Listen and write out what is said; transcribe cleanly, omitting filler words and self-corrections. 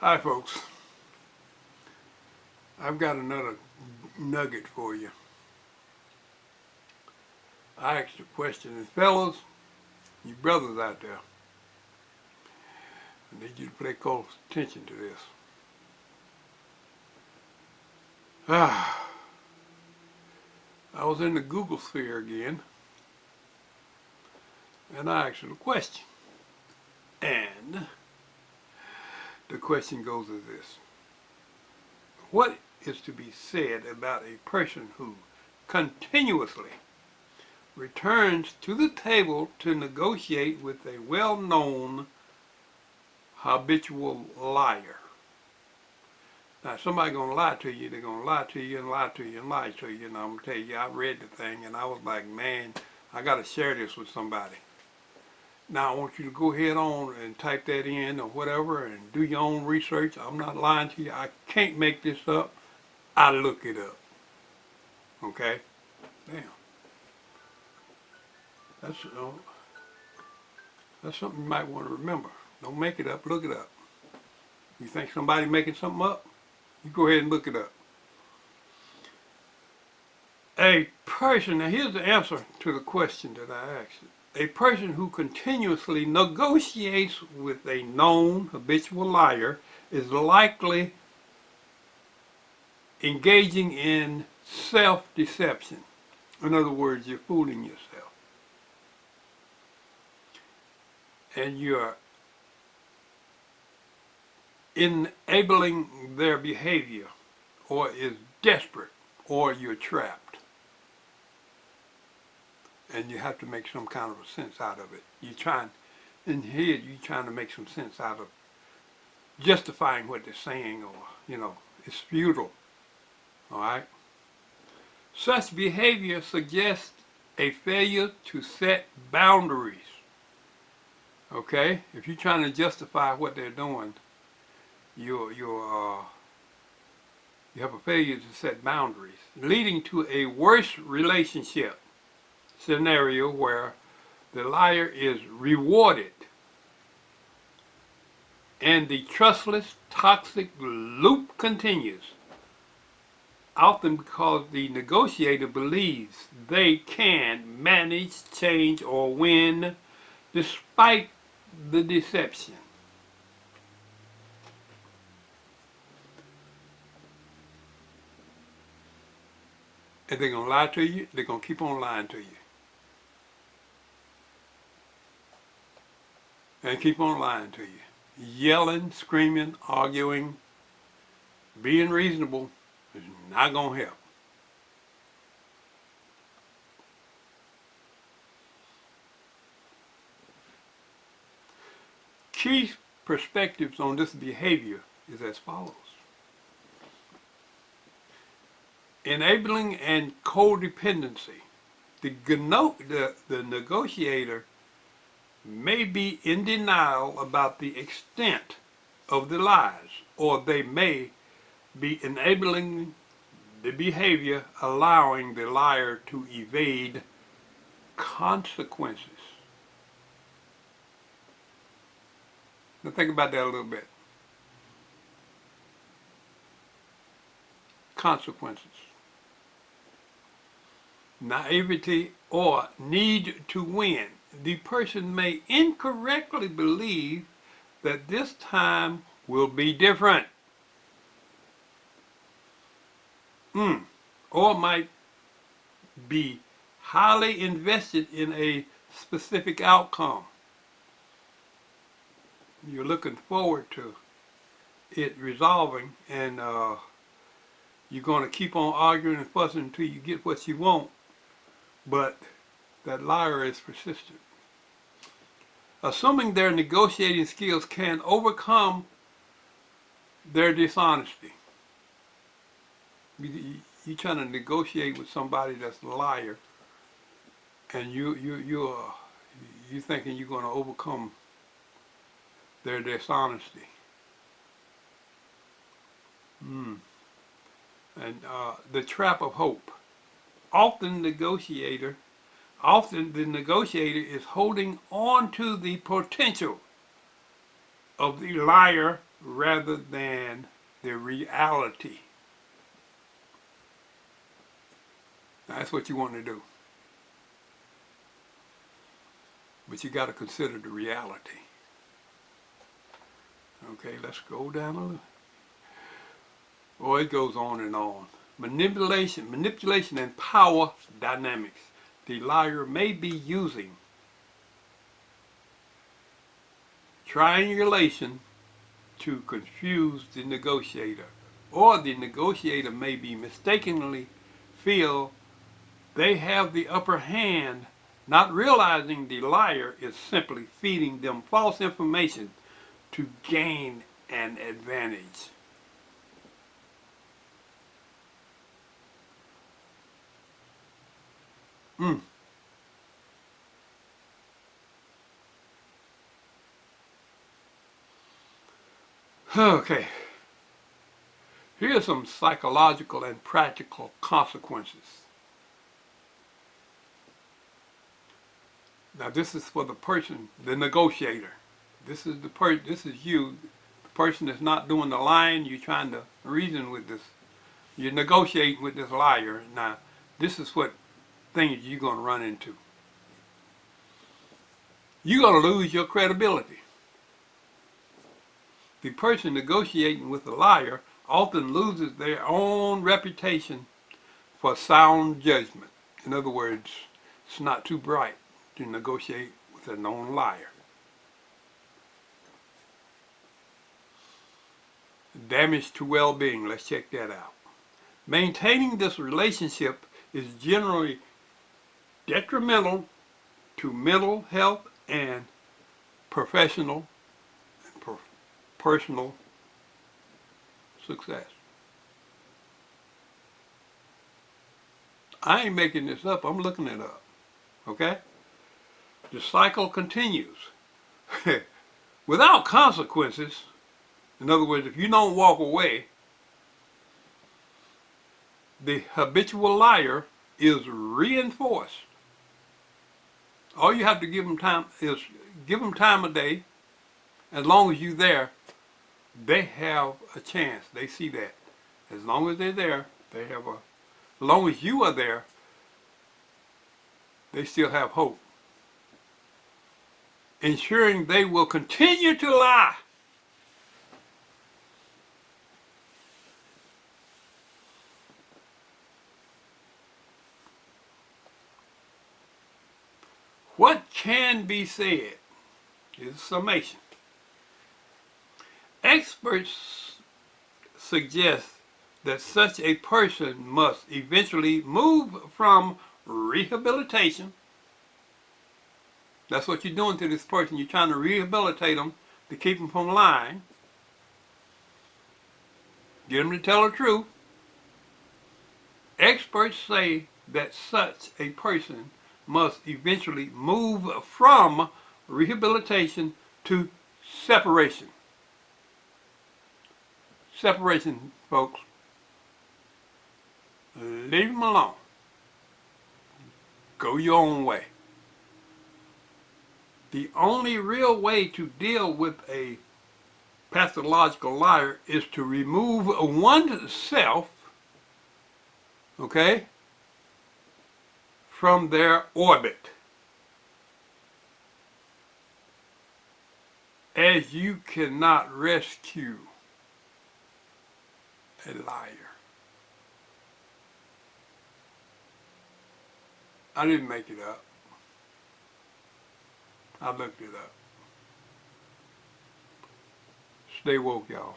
Hi folks, I've got another nugget for you. I asked a question, and fellas, you brothers out there, I need you to pay close attention to this. I was in the Google sphere again, and I asked a question. And the question goes as this. What is to be said about a person who continuously returns to the table to negotiate with a well-known habitual liar? Now, somebody gonna lie to you, they're gonna lie to you and lie to you and lie to you, and I'm gonna tell you, I read the thing and I was like, man, I gotta share this with somebody. Now, I want you to go ahead on and type that in or whatever and do your own research. I'm not lying to you. I can't make this up. I look it up. Okay? Damn. That's something you might want to remember. Don't make it up, look it up. You think somebody making something up? You go ahead and look it up. A person, now here's the answer to the question that I asked. A person who continuously negotiates with a known habitual liar is likely engaging in self-deception. In other words, you're fooling yourself. And you're enabling their behavior, or is desperate, or you're trapped. And you have to make some kind of a sense out of it. In here, you're trying to make some sense out of justifying what they're saying, or, it's futile. All right? Such behavior suggests a failure to set boundaries. Okay? If you're trying to justify what they're doing, you have a failure to set boundaries, leading to a worse relationship scenario where the liar is rewarded and the trustless, toxic loop continues, often because the negotiator believes they can manage, change, or win despite the deception. And they're going to lie to you, they're going to keep on lying to you. And keep on lying to you. Yelling, screaming, arguing, being reasonable is not going to help. Key perspectives on this behavior is as follows. Enabling and codependency. The negotiator may be in denial about the extent of the lies, or they may be enabling the behavior, allowing the liar to evade consequences. Now think about that a little bit. Consequences. Naivety or need to win. The person may incorrectly believe that this time will be different. Or might be highly invested in a specific outcome. You're looking forward to it resolving, and you're going to keep on arguing and fussing until you get what you want. But that liar is persistent. Assuming their negotiating skills can overcome their dishonesty. You're trying to negotiate with somebody that's a liar, and you're thinking you're going to overcome their dishonesty. And the trap of hope. Often the negotiator is holding on to the potential of the liar rather than the reality. That's what you want to do. But you got to consider the reality. Okay, let's go down a little. Oh, it goes on and on. Manipulation and power dynamics. The liar may be using triangulation to confuse the negotiator, or the negotiator may be mistakenly feel they have the upper hand, not realizing the liar is simply feeding them false information to gain an advantage. Okay, here are some psychological and practical consequences. Now this is for the person, the negotiator. This is you, the person that's not doing the lying. You're trying to reason with this. You're negotiating with this liar. Now, this is what things you're going to run into. You're going to lose your credibility. The person negotiating with the liar often loses their own reputation for sound judgment. In other words, it's not too bright to negotiate with a known liar. Damage to well-being. Let's check that out. Maintaining this relationship is generally detrimental to mental health and professional and personal success. I ain't making this up. I'm looking it up. Okay? The cycle continues. Without consequences, in other words, if you don't walk away, the habitual liar is reinforced. All you have to give them time is give them time of day. As long as you're there, they have a chance. They see that. As long as they're there, they have a. As long as you are there, they still have hope. Ensuring they will continue to lie. What can be said is a summation. Experts suggest that such a person must eventually move from rehabilitation. That's what you're doing to this person. You're trying to rehabilitate them to keep them from lying. Get them to tell the truth. Experts say that such a person must eventually move from rehabilitation to separation. Separation, folks. Leave them alone. Go your own way. The only real way to deal with a pathological liar is to remove oneself, okay, from their orbit. As you cannot rescue a liar. I didn't make it up. I looked it up. Stay woke, y'all.